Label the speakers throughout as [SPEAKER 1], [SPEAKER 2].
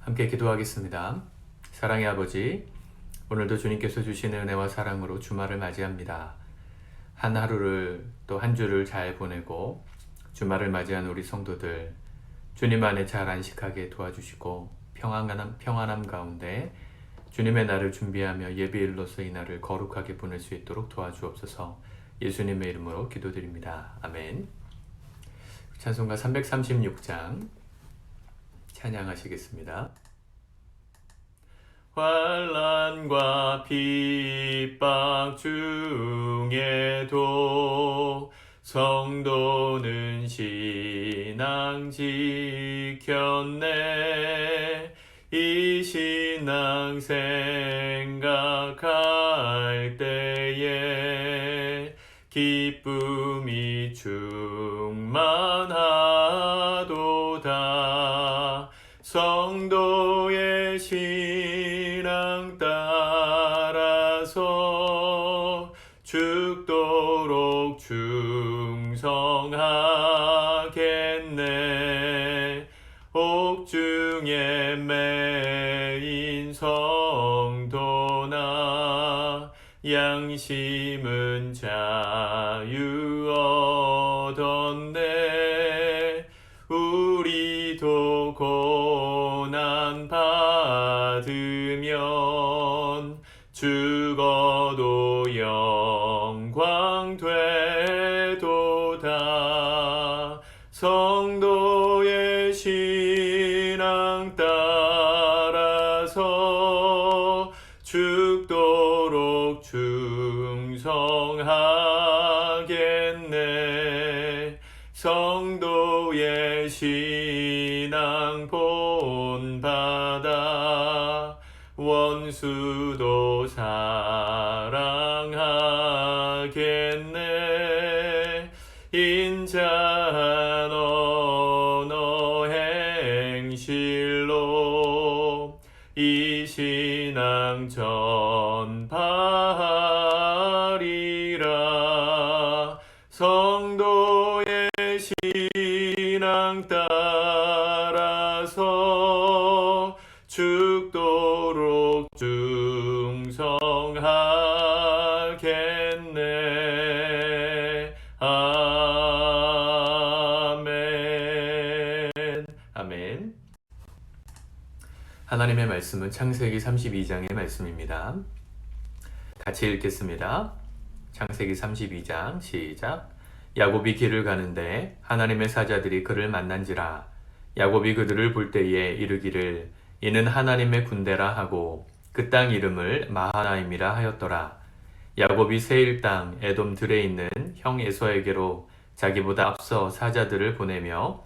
[SPEAKER 1] 함께 기도하겠습니다. 사랑의 아버지, 오늘도 주님께서 주시는 은혜와 사랑으로 주말을 맞이합니다. 한 하루를 또 한 주를 잘 보내고 주말을 맞이한 우리 성도들 주님 안에 잘 안식하게 도와주시고 평안함 가운데 주님의 날을 준비하며 예비일로서 이 날을 거룩하게 보낼 수 있도록 도와주옵소서. 예수님의 이름으로 기도드립니다. 아멘. 찬송가 336장 찬양하시겠습니다. 환난과 핍박 중에도 성도는 신앙 지켰네. 이 신앙 생각할 때에 기쁨이 충만하도다. 성도의 신앙 따라서 죽도록 충성하겠네. 옥중에 매인 성도나 양심은 자유 얻었네. 우리도 고난 받으면 죽어도 영광 되도다. 성도의 신앙 따라서 죽도록 충성하겠네. 성도의 신앙 본받아 원수도 사랑하겠네. 인자한 언어 행실로 이 신앙 전파하리라. 성도의 신앙 따라서 죽도록 충성하겠네. 아멘. 아멘. 하나님의 말씀은 창세기 32장의 말씀입니다. 같이 읽겠습니다. 창세기 32장 시작. 야곱이 길을 가는데 하나님의 사자들이 그를 만난지라. 야곱이 그들을 볼 때에 이르기를 이는 하나님의 군대라 하고 그 땅 이름을 마하나임이라 하였더라. 야곱이 세일 땅 에돔 들에 있는 형 에서에게로 자기보다 앞서 사자들을 보내며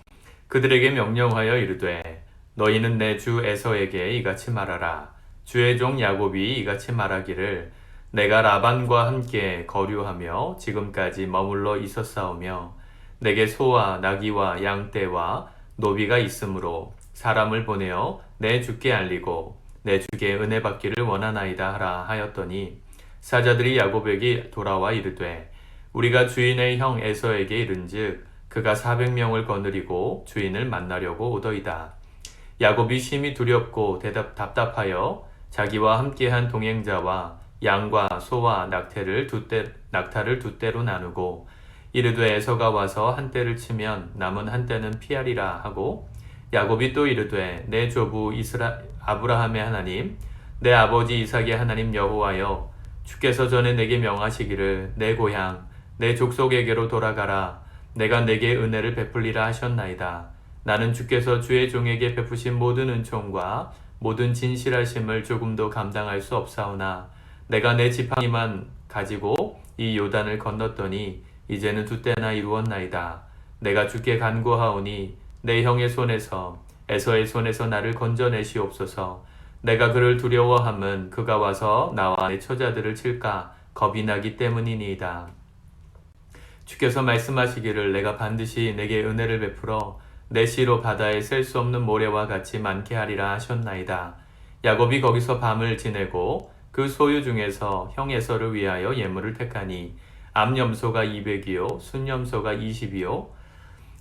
[SPEAKER 1] 그들에게 명령하여 이르되 너희는 내 주 에서에게 이같이 말하라. 주의 종 야곱이 이같이 말하기를 내가 라반과 함께 거류하며 지금까지 머물러 있었사오며 내게 소와 나귀와 양떼와 노비가 있으므로 사람을 보내어 내 주께 알리고 내 주께 은혜 받기를 원하나이다 하라 하였더니 사자들이 야곱에게 돌아와 이르되 우리가 주인의 형 에서에게 이른즉 그가 400명을 거느리고 주인을 만나려고 오더이다. 야곱이 심히 두렵고 답답하여 자기와 함께한 동행자와 양과 소와 낙타를 두 떼로 나누고 이르되 에서가 와서 한 떼를 치면 남은 한 떼는 피하리라 하고 야곱이 또 이르되 내 조부 아브라함의 하나님 내 아버지 이삭의 하나님 여호와여 주께서 전에 내게 명하시기를 내 고향 내 족속에게로 돌아가라. 내가 내게 은혜를 베풀리라 하셨나이다. 나는 주께서 주의 종에게 베푸신 모든 은총과 모든 진실하심을 조금도 감당할 수 없사오나 내가 내 지팡이만 가지고 이 요단을 건넜더니 이제는 두 때나 이루었나이다. 내가 주께 간구하오니 내 형의 손에서 에서의 손에서 나를 건져내시옵소서. 내가 그를 두려워함은 그가 와서 나와 내 처자들을 칠까 겁이 나기 때문이니이다. 주께서 말씀하시기를 내가 반드시 내게 은혜를 베풀어 내 씨로 바다에 셀 수 없는 모래와 같이 많게 하리라 하셨나이다. 야곱이 거기서 밤을 지내고 그 소유 중에서 형 에서를 위하여 예물을 택하니 암염소가 200이요 순염소가 20이요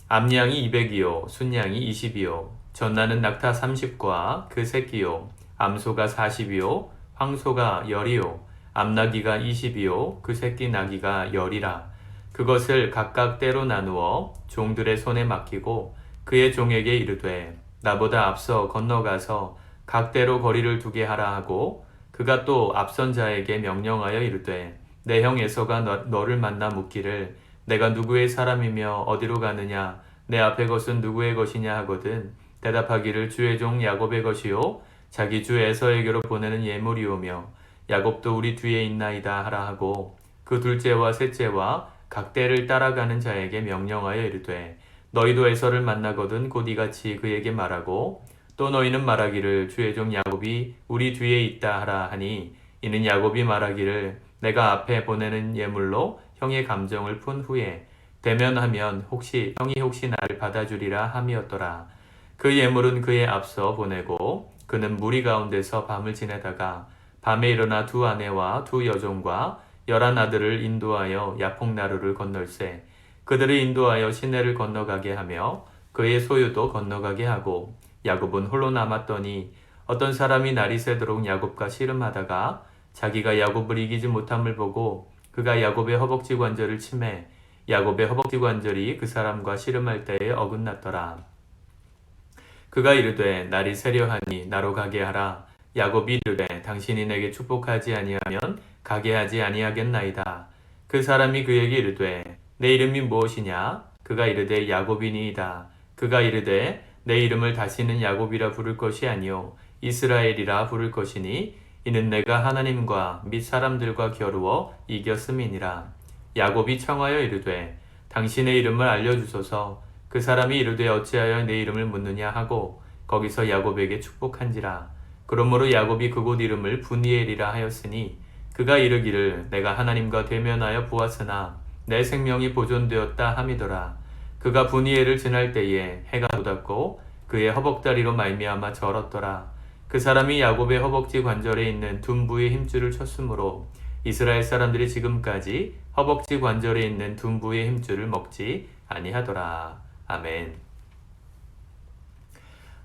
[SPEAKER 1] 암양이 200이요 순양이 20이요 전나는 낙타 30과 그 새끼요 암소가 40이요 황소가 10이요 암나귀가 20이요 그 새끼 나귀가 10이라. 그것을 각각 때로 나누어 종들의 손에 맡기고 그의 종에게 이르되 나보다 앞서 건너가서 각대로 거리를 두게 하라 하고, 그가 또 앞선 자에게 명령하여 이르되 내 형 에서가 너를 만나 묻기를 내가 누구의 사람이며 어디로 가느냐, 내 앞의 것은 누구의 것이냐 하거든 대답하기를 주의 종 야곱의 것이요 자기 주 에서에게로 보내는 예물이오며 야곱도 우리 뒤에 있나이다 하라 하고, 그 둘째와 셋째와 각대를 따라가는 자에게 명령하여 이르되 너희도 에서를 만나거든 곧 이같이 그에게 말하고, 또 너희는 말하기를 주의 종 야곱이 우리 뒤에 있다 하라 하니, 이는 야곱이 말하기를 내가 앞에 보내는 예물로 형의 감정을 푼 후에 대면하면 형이 혹시 나를 받아주리라 함이었더라. 그 예물은 그의 앞서 보내고 그는 무리 가운데서 밤을 지내다가 밤에 일어나 두 아내와 두 여종과 11 아들을 인도하여 야폭나루를 건널세 그들을 인도하여 시내를 건너가게 하며 그의 소유도 건너가게 하고, 야곱은 홀로 남았더니 어떤 사람이 날이 새도록 야곱과 씨름하다가 자기가 야곱을 이기지 못함을 보고 그가 야곱의 허벅지 관절을 치매 야곱의 허벅지 관절이 그 사람과 씨름할 때에 어긋났더라. 그가 이르되 날이 새려하니 나로 가게 하라. 야곱이 이르되 당신이 내게 축복하지 아니하면 가게 하지 아니하겠나이다. 그 사람이 그에게 이르되 내 이름이 무엇이냐? 그가 이르되 야곱이니이다. 그가 이르되 내 이름을 다시는 야곱이라 부를 것이 아니요 이스라엘이라 부를 것이니 이는 내가 하나님과 및 사람들과 겨루어 이겼음이니라. 야곱이 청하여 이르되 당신의 이름을 알려주소서. 그 사람이 이르되 어찌하여 내 이름을 묻느냐 하고 거기서 야곱에게 축복한지라. 그러므로 야곱이 그곳 이름을 브니엘이라 하였으니 그가 이르기를 내가 하나님과 대면하여 보았으나 내 생명이 보존되었다 함이더라. 그가 브니엘을 지날 때에 해가 돋았고 그의 허벅다리로 말미암아 절었더라. 그 사람이 야곱의 허벅지 관절에 있는 둔부의 힘줄을 쳤으므로 이스라엘 사람들이 지금까지 허벅지 관절에 있는 둔부의 힘줄을 먹지 아니하더라. 아멘.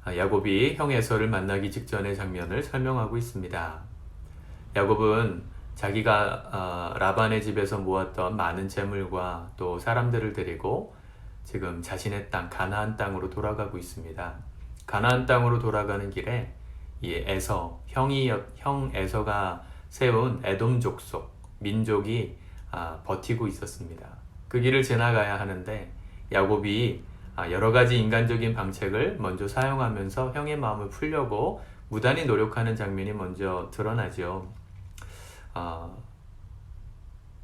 [SPEAKER 1] 야곱이 형 에서를 만나기 직전의 장면을 설명하고 있습니다. 야곱은 자기가 라반의 집에서 모았던 많은 재물과 또 사람들을 데리고 지금 자신의 땅 가나안 땅으로 돌아가고 있습니다. 가나안 땅으로 돌아가는 길에 이 형 에서가 세운 에돔 족속 민족이 버티고 있었습니다. 그 길을 지나가야 하는데 야곱이 여러 가지 인간적인 방책을 먼저 사용하면서 형의 마음을 풀려고 무단히 노력하는 장면이 먼저 드러나죠.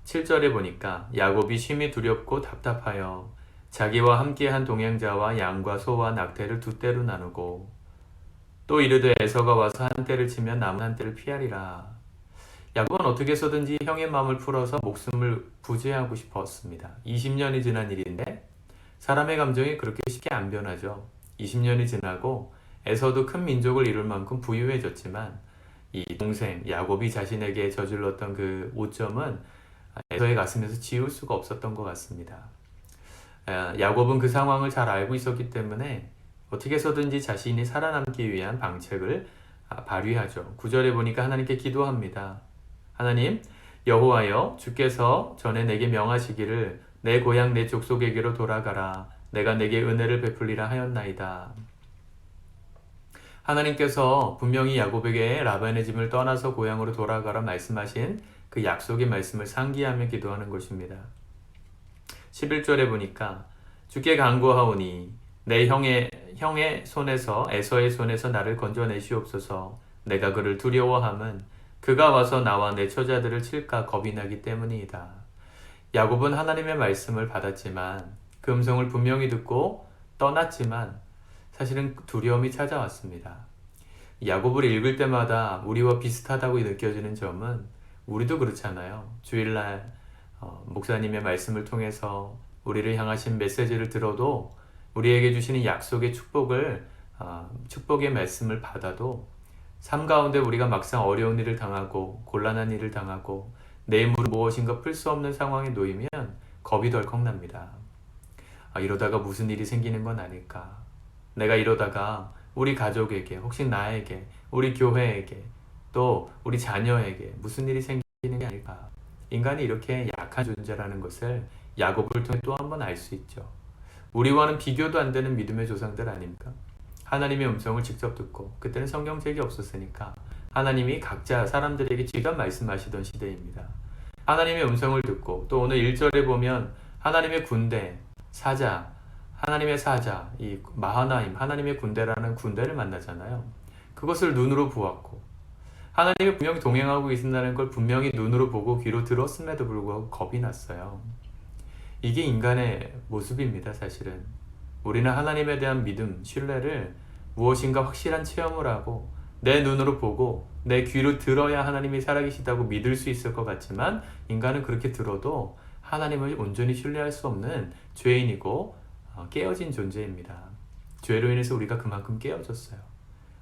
[SPEAKER 1] 7절에 보니까 야곱이 심히 두렵고 답답하여 자기와 함께한 동행자와 양과 소와 낙태를 두 떼로 나누고 또 이르되 에서가 와서 한 떼를 치면 남은 한 떼를 피하리라. 야곱은 어떻게 해서든지 형의 마음을 풀어서 목숨을 부지하고 싶었습니다. 20년이 지난 일인데 사람의 감정이 그렇게 쉽게 안 변하죠. 20년이 지나고 에서도 큰 민족을 이룰 만큼 부유해졌지만 이 동생 야곱이 자신에게 저질렀던 그 오점은 에서의 가슴에서 지울 수가 없었던 것 같습니다. 야곱은 그 상황을 잘 알고 있었기 때문에 어떻게 해서든지 자신이 살아남기 위한 방책을 발휘하죠. 9절에 보니까 하나님께 기도합니다. 하나님, 여호와여, 주께서 전에 내게 명하시기를 내 고향 내 족속에게로 돌아가라. 내가 내게 은혜를 베풀리라 하였나이다. 하나님께서 분명히 야곱에게 라반의 집을 떠나서 고향으로 돌아가라 말씀하신 그 약속의 말씀을 상기하며 기도하는 것입니다. 11절에 보니까 주께 간구하오니 내 형의 손에서 에서의 손에서 나를 건져내시옵소서. 내가 그를 두려워함은 그가 와서 나와 내 처자들을 칠까 겁이 나기 때문이다. 야곱은 하나님의 말씀을 받았지만 그 음성을 분명히 듣고 떠났지만 사실은 두려움이 찾아왔습니다. 야곱을 읽을 때마다 우리와 비슷하다고 느껴지는 점은 우리도 그렇잖아요. 주일날 목사님의 말씀을 통해서 우리를 향하신 메시지를 들어도 우리에게 주시는 약속의 축복의 말씀을 받아도 삶 가운데 우리가 막상 어려운 일을 당하고 곤란한 일을 당하고 내 힘으로 무엇인가 풀 수 없는 상황에 놓이면 겁이 덜컥 납니다. 이러다가 무슨 일이 생기는 건 아닐까? 내가 이러다가 우리 가족에게, 혹시 나에게, 우리 교회에게, 또 우리 자녀에게 무슨 일이 생기는 게 아닐까. 인간이 이렇게 약한 존재라는 것을 야곱을 통해 또 한 번 알 수 있죠. 우리와는 비교도 안 되는 믿음의 조상들 아닙니까? 하나님의 음성을 직접 듣고, 그때는 성경책이 없었으니까 하나님이 각자 사람들에게 직접 말씀하시던 시대입니다. 하나님의 음성을 듣고, 또 오늘 1절에 보면 하나님의 군대, 사자, 하나님의 사자, 이 마하나임, 하나님의 군대라는 군대를 만나잖아요. 그것을 눈으로 보았고, 하나님이 분명히 동행하고 계신다는 걸 분명히 눈으로 보고 귀로 들었음에도 불구하고 겁이 났어요. 이게 인간의 모습입니다, 사실은. 우리는 하나님에 대한 믿음, 신뢰를 무엇인가 확실한 체험을 하고 내 눈으로 보고 내 귀로 들어야 하나님이 살아계시다고 믿을 수 있을 것 같지만, 인간은 그렇게 들어도 하나님을 온전히 신뢰할 수 없는 죄인이고 깨어진 존재입니다. 죄로 인해서 우리가 그만큼 깨어졌어요.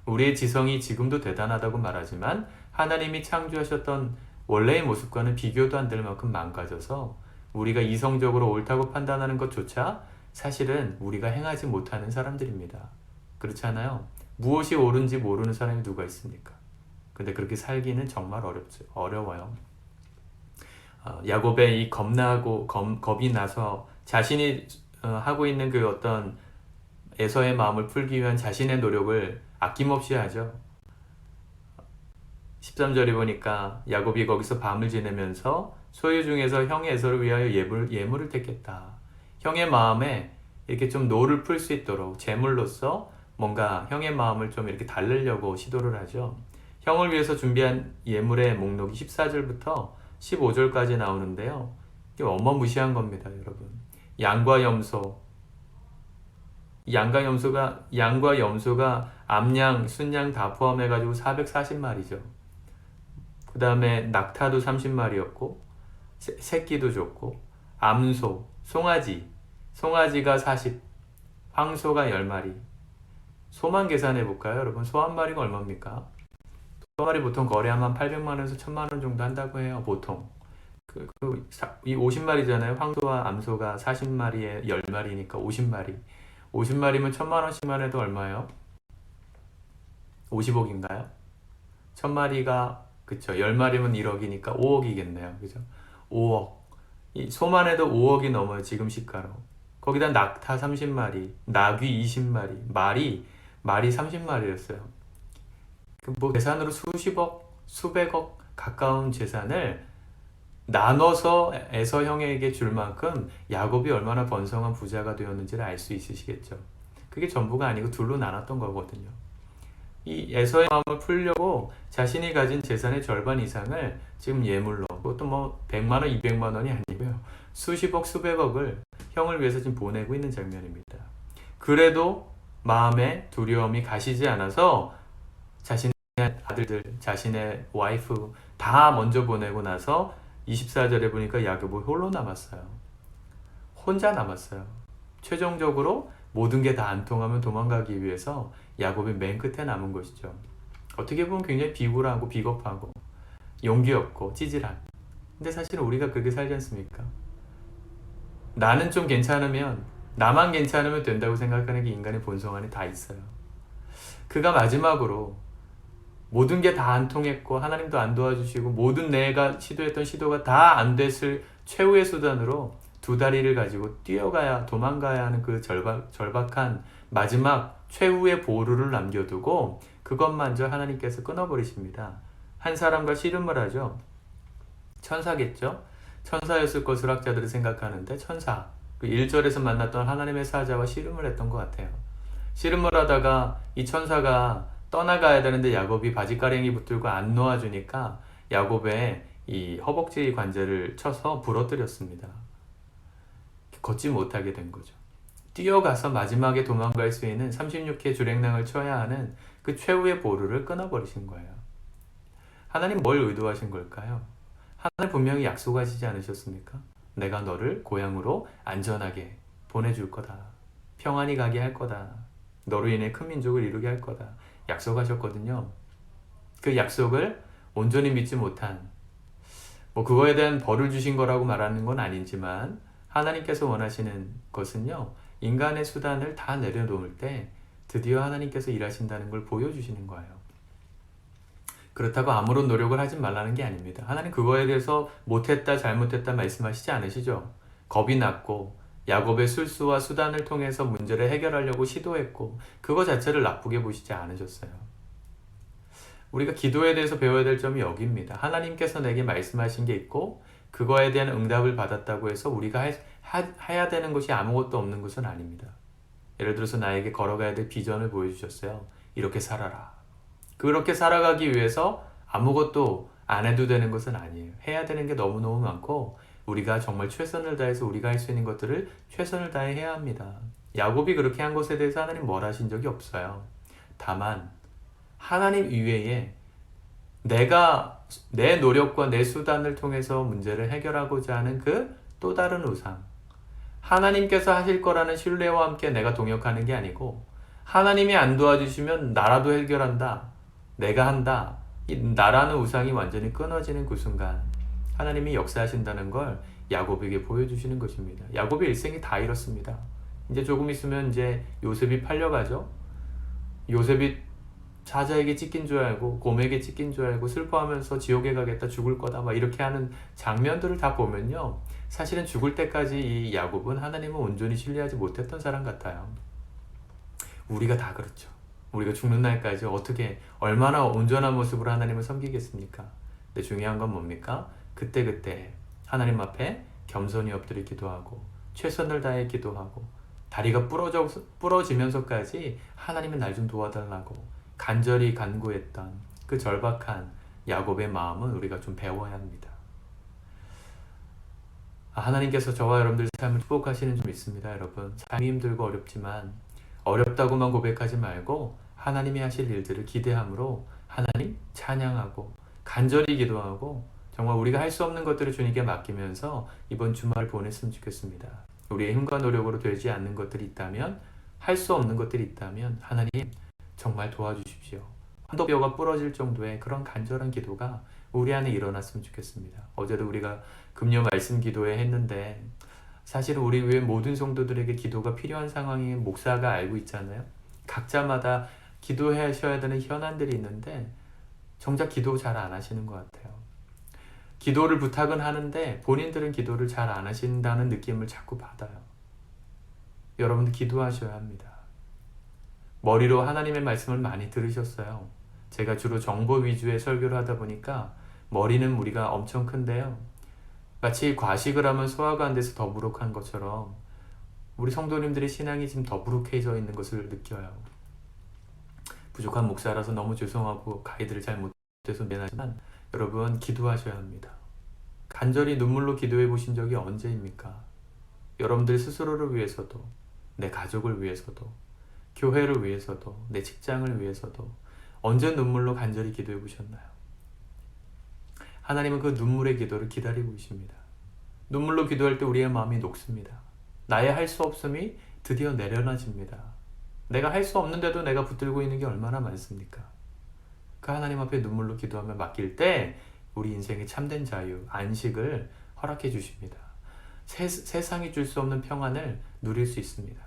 [SPEAKER 1] 우리의 지성이 지금도 대단하다고 말하지만 하나님이 창조하셨던 원래의 모습과는 비교도 안 될 만큼 망가져서 우리가 이성적으로 옳다고 판단하는 것조차 사실은 우리가 행하지 못하는 사람들입니다. 그렇지 않아요? 무엇이 옳은지 모르는 사람이 누가 있습니까? 근데 그렇게 살기는 정말 어려워요. 야곱의 이 겁이 나서 자신이 하고 있는 그 어떤 에서의 마음을 풀기 위한 자신의 노력을 아낌없이 하죠. 13절에 보니까 야곱이 거기서 밤을 지내면서 소유 중에서 형 에서를 위하여 예물을 택했다. 형의 마음에 이렇게 좀 노를 풀 수 있도록 제물로서 뭔가 형의 마음을 좀 이렇게 달래려고 시도를 하죠. 형을 위해서 준비한 예물의 목록이 14절부터 15절까지 나오는데요. 이게 어마무시한 겁니다, 여러분. 양과 염소가 암양, 순양 다 포함해가지고 440마리죠. 그 다음에 낙타도 30마리였고, 새끼도 줬고, 암소, 송아지가 40, 황소가 10마리. 소만 계산해 볼까요, 여러분? 소 한 마리가 얼마입니까? 소 한 마리 보통 거래하면 800만원에서 1000만원 정도 한다고 해요, 보통. 이 50마리잖아요. 황소와 암소가 40마리에 10마리니까 50마리. 50마리면 1000만원씩만 해도 얼마예요? 50억인가요? 1000마리가, 그쵸. 10마리면 1억이니까 5억이겠네요. 그죠? 5억. 이 소만 해도 5억이 넘어요, 지금 시가로. 거기다 낙타 30마리, 나귀 20마리, 말이 30마리였어요. 뭐 계산으로 수십억, 수백억 가까운 재산을 나눠서 에서 형에게 줄 만큼 야곱이 얼마나 번성한 부자가 되었는지를 알 수 있으시겠죠. 그게 전부가 아니고 둘로 나눴던 거거든요. 이 에서의 마음을 풀려고 자신이 가진 재산의 절반 이상을 지금 예물로, 그것도 뭐 100만 원, 200만 원이 아니고요. 수십억, 수백억을 형을 위해서 지금 보내고 있는 장면입니다. 그래도 마음에 두려움이 가시지 않아서 자신의 아들들, 자신의 와이프 다 먼저 보내고 나서 24절에 보니까 야곱이 홀로 남았어요. 혼자 남았어요. 최종적으로 모든 게 다 안 통하면 도망가기 위해서 야곱이 맨 끝에 남은 것이죠. 어떻게 보면 굉장히 비굴하고 비겁하고 용기 없고 찌질한. 근데 사실은 우리가 그렇게 살지 않습니까? 나는 좀 괜찮으면, 나만 괜찮으면 된다고 생각하는 게 인간의 본성 안에 다 있어요. 그가 마지막으로 모든 게 다 안 통했고 하나님도 안 도와주시고 모든 내가 시도했던 시도가 다 안 됐을 최후의 수단으로 두 다리를 가지고 도망가야 하는 그 절박한 마지막 최후의 보루를 남겨두고 그것만저 하나님께서 끊어버리십니다. 한 사람과 씨름을 하죠. 천사겠죠? 천사였을 것으로 학자들이 생각하는데 천사, 그 1절에서 만났던 하나님의 사자와 씨름을 했던 것 같아요. 씨름을 하다가 이 천사가 떠나가야 되는데 야곱이 바지가랭이 붙들고 안 놓아주니까 야곱의 이 허벅지 관절을 쳐서 부러뜨렸습니다. 걷지 못하게 된 거죠. 뛰어가서 마지막에 도망갈 수 있는 36회 주랭랑을 쳐야 하는 그 최후의 보루를 끊어버리신 거예요. 하나님 뭘 의도하신 걸까요? 하나님 분명히 약속하시지 않으셨습니까? 내가 너를 고향으로 안전하게 보내줄 거다. 평안히 가게 할 거다. 너로 인해 큰 민족을 이루게 할 거다. 약속하셨거든요. 그 약속을 온전히 믿지 못한, 그거에 대한 벌을 주신 거라고 말하는 건 아니지만 하나님께서 원하시는 것은요, 인간의 수단을 다 내려놓을 때 드디어 하나님께서 일하신다는 걸 보여주시는 거예요. 그렇다고 아무런 노력을 하지 말라는 게 아닙니다. 하나님 그거에 대해서 못했다 잘못했다 말씀하시지 않으시죠. 겁이 났고 야곱의 술수와 수단을 통해서 문제를 해결하려고 시도했고 그거 자체를 나쁘게 보시지 않으셨어요. 우리가 기도에 대해서 배워야 될 점이 여기입니다. 하나님께서 내게 말씀하신 게 있고 그거에 대한 응답을 받았다고 해서 우리가 해야 되는 것이 아무것도 없는 것은 아닙니다. 예를 들어서 나에게 걸어가야 될 비전을 보여주셨어요. 이렇게 살아라. 그렇게 살아가기 위해서 아무것도 안 해도 되는 것은 아니에요. 해야 되는 게 너무너무 많고 우리가 정말 최선을 다해서 우리가 할 수 있는 것들을 최선을 다해 해야 합니다. 야곱이 그렇게 한 것에 대해서 하나님 뭘 하신 적이 없어요. 다만 하나님 이외에 내가 내 노력과 내 수단을 통해서 문제를 해결하고자 하는 그 또 다른 우상, 하나님께서 하실 거라는 신뢰와 함께 내가 동역하는 게 아니고 하나님이 안 도와주시면 나라도 해결한다, 내가 한다, 이 나라는 우상이 완전히 끊어지는 그 순간 하나님이 역사하신다는 걸 야곱에게 보여주시는 것입니다. 야곱의 일생이 다 이렇습니다. 이제 조금 있으면 이제 요셉이 팔려가죠. 요셉이 사자에게 찢긴 줄 알고 곰에게 찢긴 줄 알고 슬퍼하면서 지옥에 가겠다, 죽을 거다 막 이렇게 하는 장면들을 다 보면요, 사실은 죽을 때까지 이 야곱은 하나님을 온전히 신뢰하지 못했던 사람 같아요. 우리가 다 그렇죠. 우리가 죽는 날까지 어떻게 얼마나 온전한 모습으로 하나님을 섬기겠습니까? 근데 중요한 건 뭡니까? 그때그때 하나님 앞에 겸손히 엎드려 기도하고 최선을 다해 기도하고 다리가 부러지면서까지 하나님의 날 좀 도와달라고 간절히 간구했던 그 절박한 야곱의 마음은 우리가 좀 배워야 합니다. 하나님께서 저와 여러분들 삶을 축복하시는 점 있습니다. 여러분, 삶이 힘들고 어렵지만 어렵다고만 고백하지 말고 하나님이 하실 일들을 기대함으로 하나님 찬양하고 간절히 기도하고 정말 우리가 할 수 없는 것들을 주님께 맡기면서 이번 주말을 보냈으면 좋겠습니다. 우리의 힘과 노력으로 되지 않는 것들이 있다면, 할 수 없는 것들이 있다면 하나님 정말 도와주십시오. 환도뼈가 부러질 정도의 그런 간절한 기도가 우리 안에 일어났으면 좋겠습니다. 어제도 우리가 금요 말씀 기도회 했는데 사실은 우리 외 모든 성도들에게 기도가 필요한 상황이 목사가 알고 있잖아요. 각자마다 기도하셔야 되는 현안들이 있는데 정작 기도 잘 안 하시는 것 같아요. 기도를 부탁은 하는데 본인들은 기도를 잘 안 하신다는 느낌을 자꾸 받아요. 여러분들 기도하셔야 합니다. 머리로 하나님의 말씀을 많이 들으셨어요. 제가 주로 정보 위주의 설교를 하다 보니까 머리는 우리가 엄청 큰데요. 마치 과식을 하면 소화가 안 돼서 더부룩한 것처럼 우리 성도님들의 신앙이 지금 더부룩해져 있는 것을 느껴요. 부족한 목사라서 너무 죄송하고 가이드를 잘 못해서 미안하지만 여러분 기도하셔야 합니다. 간절히 눈물로 기도해 보신 적이 언제입니까? 여러분들 스스로를 위해서도, 내 가족을 위해서도, 교회를 위해서도, 내 직장을 위해서도 언제 눈물로 간절히 기도해 보셨나요? 하나님은 그 눈물의 기도를 기다리고 계십니다. 눈물로 기도할 때 우리의 마음이 녹습니다. 나의 할 수 없음이 드디어 내려놔집니다. 내가 할 수 없는데도 내가 붙들고 있는 게 얼마나 많습니까? 그 하나님 앞에 눈물로 기도하며 맡길 때 우리 인생의 참된 자유, 안식을 허락해 주십니다. 세상이 줄 수 없는 평안을 누릴 수 있습니다.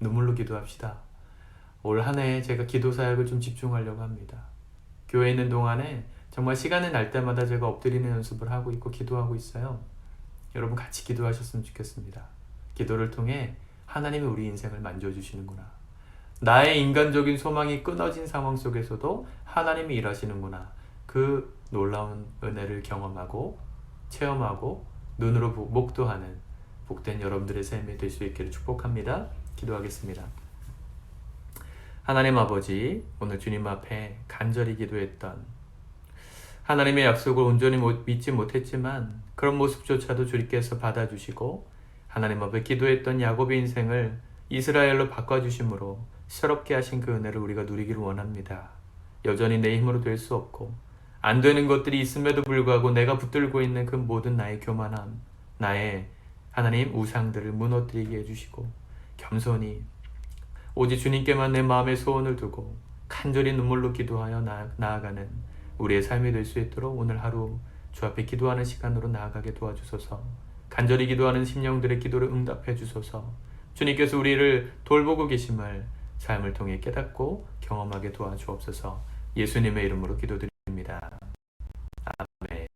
[SPEAKER 1] 눈물로 기도합시다. 올 한 해 제가 기도 사역을 좀 집중하려고 합니다. 교회에 있는 동안에 정말 시간이 날 때마다 제가 엎드리는 연습을 하고 있고 기도하고 있어요. 여러분 같이 기도하셨으면 좋겠습니다. 기도를 통해 하나님이 우리 인생을 만져주시는구나. 나의 인간적인 소망이 끊어진 상황 속에서도 하나님이 일하시는구나. 그 놀라운 은혜를 경험하고 체험하고 눈으로 목도하는 복된 여러분들의 삶이 될 수 있기를 축복합니다. 기도하겠습니다. 하나님 아버지, 오늘 주님 앞에 간절히 기도했던 하나님의 약속을 온전히 믿지 못했지만 그런 모습조차도 주님께서 받아주시고 하나님 앞에 기도했던 야곱의 인생을 이스라엘로 바꿔주심으로 새롭게 하신 그 은혜를 우리가 누리기를 원합니다. 여전히 내 힘으로 될 수 없고 안 되는 것들이 있음에도 불구하고 내가 붙들고 있는 그 모든 나의 교만함, 나의 하나님 우상들을 무너뜨리게 해주시고 겸손히 오직 주님께만 내 마음의 소원을 두고 간절히 눈물로 기도하여 나아가는 우리의 삶이 될 수 있도록 오늘 하루 주 앞에 기도하는 시간으로 나아가게 도와주소서. 간절히 기도하는 심령들의 기도를 응답해 주소서. 주님께서 우리를 돌보고 계심을 삶을 통해 깨닫고 경험하게 도와주옵소서. 예수님의 이름으로 기도드립니다.